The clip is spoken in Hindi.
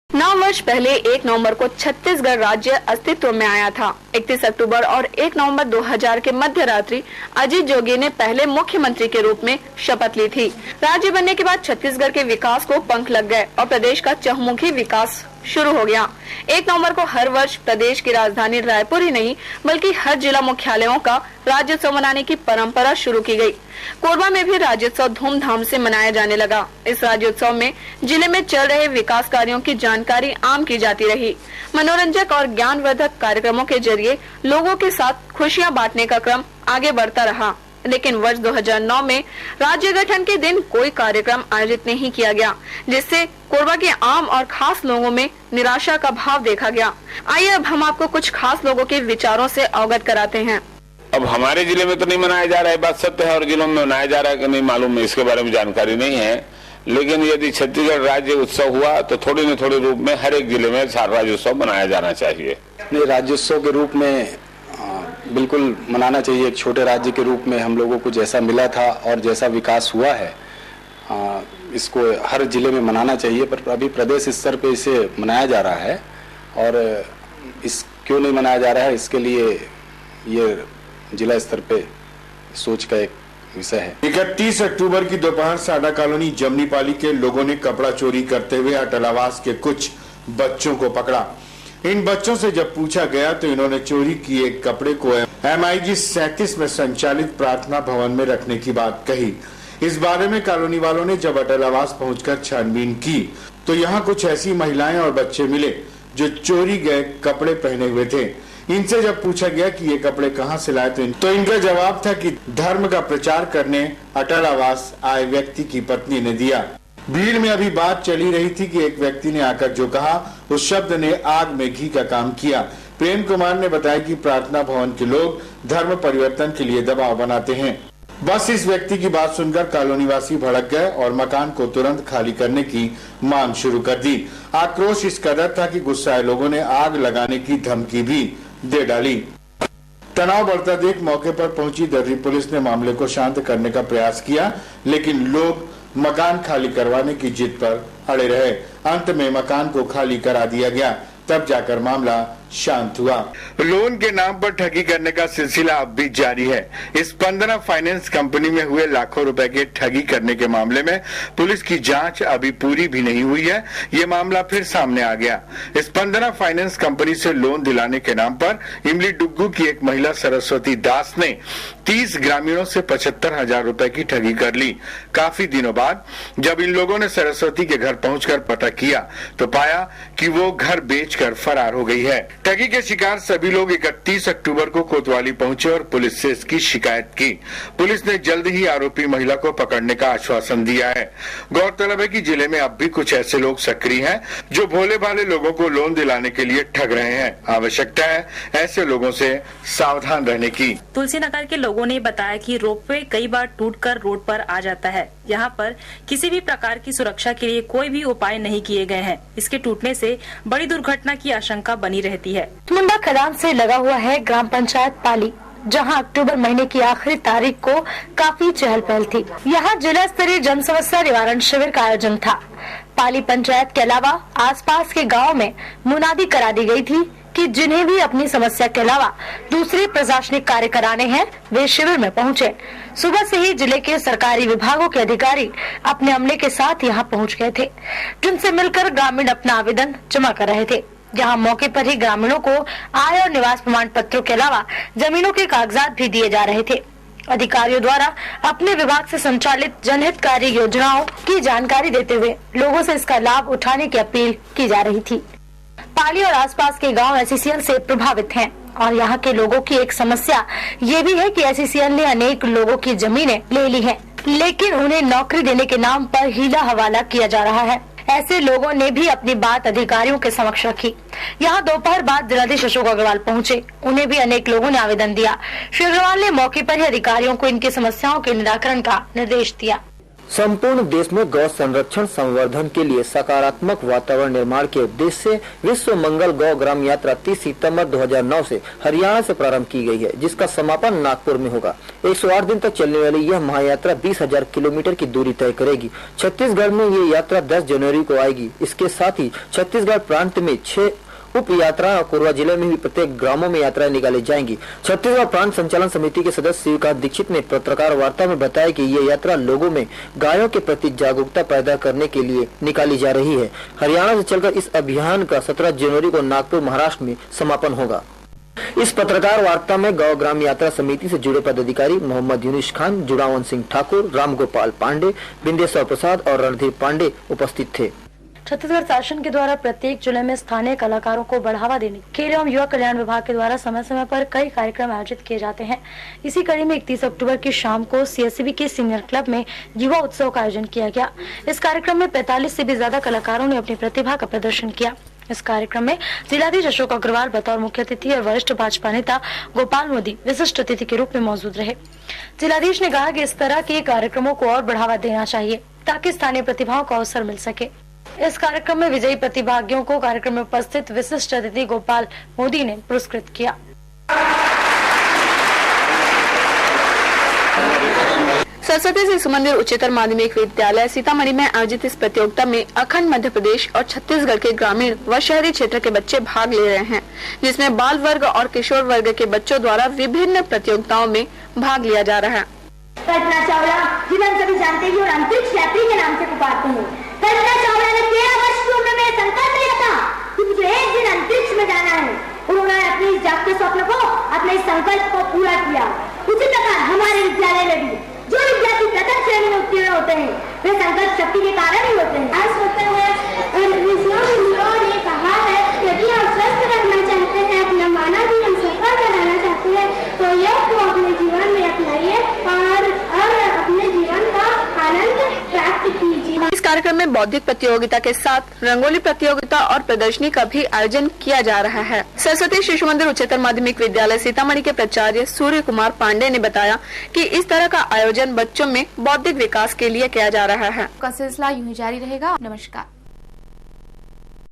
9 वर्ष पहले 1 नवंबर को छत्तीसगढ़ राज्य अस्तित्व में आया था। 31 अक्टूबर और 1 नवंबर 2000 के मध्य रात्रि अजीत जोगी ने पहले मुख्यमंत्री के रूप में शपथ ली थी। राज्य बनने के बाद छत्तीसगढ़ के विकास को पंख लग गए और प्रदेश का चहुमुखी विकास शुरू हो गया। 1 नवंबर को हर वर्ष प्रदेश की राजधानी रायपुर ही नहीं बल्कि हर जिला मुख्यालयों का राज्योत्सव मनाने की परंपरा शुरू की गई। कोरबा में भी राज्योत्सव धूमधाम से मनाया जाने लगा। इस राज्योत्सव में जिले में चल रहे विकास कार्यों की जानकारी आम की जाती रही। मनोरंजक और ज्ञानवर्धक कार्यक्रमों के जरिए लोगों के साथ खुशियां बांटने का क्रम आगे बढ़ता रहा। लेकिन वर्ष 2009 में राज्य गठन के दिन कोई कार्यक्रम आयोजित नहीं किया गया, जिससे कोरबा के आम और खास लोगों में निराशा का भाव देखा गया। आइए अब हम आपको कुछ खास लोगों के विचारों से अवगत कराते हैं। अब हमारे जिले में तो नहीं मनाया जा रहा है, बात सत्य है, और जिलों में मनाया जा रहा है कि नहीं मालूम है, इसके बारे में जानकारी नहीं है। लेकिन यदि छत्तीसगढ़ राज्य उत्सव हुआ तो थोड़े न थोड़े रूप में हर एक जिले में राज्योत्सव मनाया जाना चाहिए। राज्योत्सव के रूप में बिल्कुल मनाना चाहिए। एक छोटे राज्य के रूप में हम लोगों को जैसा मिला था और जैसा विकास हुआ है, इसको हर जिले में मनाना चाहिए। पर अभी प्रदेश स्तर पे इसे मनाया जा रहा है, और इस क्यों नहीं मनाया जा रहा है, इसके लिए ये जिला स्तर पे सोच का एक विषय है। 31 अक्टूबर की दोपहर साडा कॉलोनी जमनीपाली के लोगों ने कपड़ा चोरी करते हुए अटल आवास के कुछ बच्चों को पकड़ा। इन बच्चों से जब पूछा गया तो इन्होंने चोरी किए कपड़े को MIG 37 में संचालित प्रार्थना भवन में रखने की बात कही। इस बारे में कॉलोनी वालों ने जब अटल आवास पहुंचकर छानबीन की तो यहाँ कुछ ऐसी महिलाएं और बच्चे मिले जो चोरी गए कपड़े पहने हुए थे। इनसे जब पूछा गया कि ये कपड़े कहाँ से लाए तो इनका जवाब था कि धर्म का प्रचार करने अटल आवास आए व्यक्ति की पत्नी ने दिया। भीड़ में अभी बात चली रही थी कि एक व्यक्ति ने आकर जो कहा उस शब्द ने आग में घी का काम किया। प्रेम कुमार ने बताया कि प्रार्थना भवन के लोग धर्म परिवर्तन के लिए दबाव बनाते हैं। बस इस व्यक्ति की बात सुनकर कॉलोनीवासी भड़क गए और मकान को तुरंत खाली करने की मांग शुरू कर दी। आक्रोश इस कदर था कि गुस्साए लोगों ने आग लगाने की धमकी भी दे डाली। तनाव बढ़ता देख मौके पर पहुंची दर्री पुलिस ने मामले को शांत करने का प्रयास किया, लेकिन लोग मकान खाली करवाने की जिद पर अड़े रहे। अंत में मकान को खाली करा दिया गया, तब जाकर मामला शांत हुआ। लोन के नाम पर ठगी करने का सिलसिला अब भी जारी है। इस 15 फाइनेंस कंपनी में हुए लाखों रुपए के ठगी करने के मामले में पुलिस की जांच अभी पूरी भी नहीं हुई है। ये मामला फिर सामने आ गया। इस 15 फाइनेंस कंपनी से लोन दिलाने के नाम पर इमली डुग्गू की एक महिला सरस्वती दास ने 30 ग्रामीणों से 75,000 रुपए की ठगी कर ली। काफी दिनों बाद जब इन लोगों ने सरस्वती के घर पहुंचकर पता किया तो पाया कि वो घर बेचकर फरार हो गई है। ठगी के शिकार सभी लोग 31 अक्टूबर को कोतवाली पहुंचे और पुलिस से इसकी शिकायत की। पुलिस ने जल्द ही आरोपी महिला को पकड़ने का आश्वासन दिया है। गौरतलब है कि जिले में अब भी कुछ ऐसे लोग सक्रिय हैं जो भोले भाले लोगों को लोन दिलाने के लिए ठग रहे हैं। आवश्यकता है ऐसे लोगों से सावधान रहने की। तुलसीनगर के लोगों ने बताया कि रोपवे कई बार टूटकर रोड पर आ जाता है। यहाँ पर किसी भी प्रकार की सुरक्षा के लिए कोई भी उपाय नहीं किए गए हैं। इसके टूटने से बड़ी दुर्घटना की आशंका बनी रहती है। मुंडा खदान से लगा हुआ है ग्राम पंचायत पाली, जहां अक्टूबर महीने की आखिरी तारीख को काफी चहल पहल थी। यहाँ जिला स्तरीय जन समस्या निवारण शिविर का आयोजन था। पाली पंचायत के अलावा आसपास के गाँव में मुनादी करा दी गई थी कि जिन्हें भी अपनी समस्या के अलावा दूसरे प्रशासनिक कार्य कराने हैं वे शिविर में पहुंचे। सुबह से ही जिले के सरकारी विभागों के अधिकारी अपने अमले के साथ यहां पहुंच गए थे, जिनसे मिलकर ग्रामीण अपना आवेदन जमा कर रहे थे। यहां मौके पर ही ग्रामीणों को आय और निवास प्रमाण पत्रों के अलावा जमीनों के कागजात भी दिए जा रहे थे। अधिकारियों द्वारा अपने विभाग से संचालित जनहितकारी योजनाओं की जानकारी देते हुए लोगों से इसका लाभ उठाने की अपील की जा रही थी। पाली और आसपास के गांव SCCL से प्रभावित हैं और यहाँ के लोगों की एक समस्या ये भी है कि SCCL ने अनेक लोगों की जमीनें ले ली हैं, लेकिन उन्हें नौकरी देने के नाम पर हीला हवाला किया जा रहा है। ऐसे लोगों ने भी अपनी बात अधिकारियों के समक्ष रखी। यहाँ दोपहर बाद जिलाधीश अशोक अग्रवाल पहुँचे, उन्हें भी अनेक लोगों ने आवेदन दिया। श्री अग्रवाल ने मौके पर ही अधिकारियों को इनकी समस्याओं के निराकरण का निर्देश दिया। संपूर्ण देश में गौ संरक्षण संवर्धन के लिए सकारात्मक वातावरण निर्माण के उद्देश्य से विश्व मंगल गौ ग्राम यात्रा 30 सितंबर 2009 से हरियाणा से प्रारंभ की गई है, जिसका समापन नागपुर में होगा। 108 दिन तक चलने वाली यह महायात्रा 20,000 किलोमीटर की दूरी तय करेगी। छत्तीसगढ़ में ये यात्रा 10 जनवरी को आएगी। इसके साथ ही छत्तीसगढ़ प्रांत में 6 उप यात्रा और कोरबा जिले में भी प्रत्येक ग्रामों में यात्राएं निकाली जाएंगी। छत्तीसगढ़ प्रांत संचालन समिति के सदस्य श्रीकांत दीक्षित ने पत्रकार वार्ता में बताया कि ये यात्रा लोगों में गायों के प्रति जागरूकता पैदा करने के लिए निकाली जा रही है। हरियाणा से चलकर इस अभियान का 17 जनवरी को नागपुर महाराष्ट्र में समापन होगा। इस पत्रकार वार्ता में गौ ग्राम यात्रा समिति से जुड़े पदाधिकारी मोहम्मद यूनुस खान, जुड़ावन सिंह ठाकुर, रामगोपाल पांडे, बिंदेश्वर प्रसाद और रणधीर पांडे उपस्थित थे। छत्तीसगढ़ शासन के द्वारा प्रत्येक जिले में स्थानीय कलाकारों को बढ़ावा देने खेल एवं युवा कल्याण विभाग के द्वारा समय समय पर कई कार्यक्रम आयोजित किए जाते हैं। इसी कड़ी में 31 अक्टूबर की शाम को सीएसबी के सीनियर क्लब में युवा उत्सव का आयोजन किया गया। इस कार्यक्रम में 45 से भी ज्यादा कलाकारों ने अपनी प्रतिभा का प्रदर्शन किया। इस कार्यक्रम में जिलाधीश अशोक अग्रवाल बतौर मुख्य अतिथि और वरिष्ठ भाजपा नेता गोपाल मोदी विशिष्ट अतिथि के रूप में मौजूद रहे। जिलाधीश ने कहा कि इस तरह के कार्यक्रमों को और बढ़ावा देना चाहिए ताकि स्थानीय प्रतिभाओं को अवसर मिल सके। इस कार्यक्रम में विजयी प्रतिभागियों को कार्यक्रम में उपस्थित विशिष्ट अतिथि गोपाल मोदी ने पुरस्कृत किया। सरस्वती शिशु मंदिर उच्चतर माध्यमिक विद्यालय सीतामढ़ी में आयोजित इस प्रतियोगिता में अखंड मध्य प्रदेश और छत्तीसगढ़ के ग्रामीण व शहरी क्षेत्र के बच्चे भाग ले रहे हैं, जिसमें बाल वर्ग और किशोर वर्ग के बच्चों द्वारा विभिन्न प्रतियोगिताओं में भाग लिया जा रहा है। कल्पना चावला, जिन्हें सभी जानते हैं और अंतरिक्ष यात्री के नाम से पुकारते हैं। कल्पना चावला ने 13 वर्ष की उम्र में संकल्प लिया था कि मुझे एक दिन अंतरिक्ष में जाना है। उन्होंने अपने इस जागते स्वप्न को, अपने इस संकल्प को पूरा किया। उसी प्रकार हमारे विद्यालय में भी जो विद्यार्थी प्रथम श्रेणी में उत्तीर्ण होते हैं, वे संकल्प शक्ति के कारण ही होते हैं। आज होते हुए ने कहा है यदि आप स्वस्थ रहना चाहते हैं, अपना मानव जीवन सफल बनाना चाहते हैं, तो योग को अपने जीवन में अपनाइए और अपने जीवन का आनंद प्राप्त कीजिए। इस कार्यक्रम में बौद्धिक प्रतियोगिता के साथ रंगोली प्रतियोगिता और प्रदर्शनी का भी आयोजन किया जा रहा है। सरस्वती शिशु मंदिर उच्चतर माध्यमिक विद्यालय सीतामढ़ी के प्राचार्य सूर्य कुमार पांडे ने बताया कि इस तरह का आयोजन बच्चों में बौद्धिक विकास के लिए किया जा रहा है। का सिलसिला यूं ही जारी रहेगा। नमस्कार।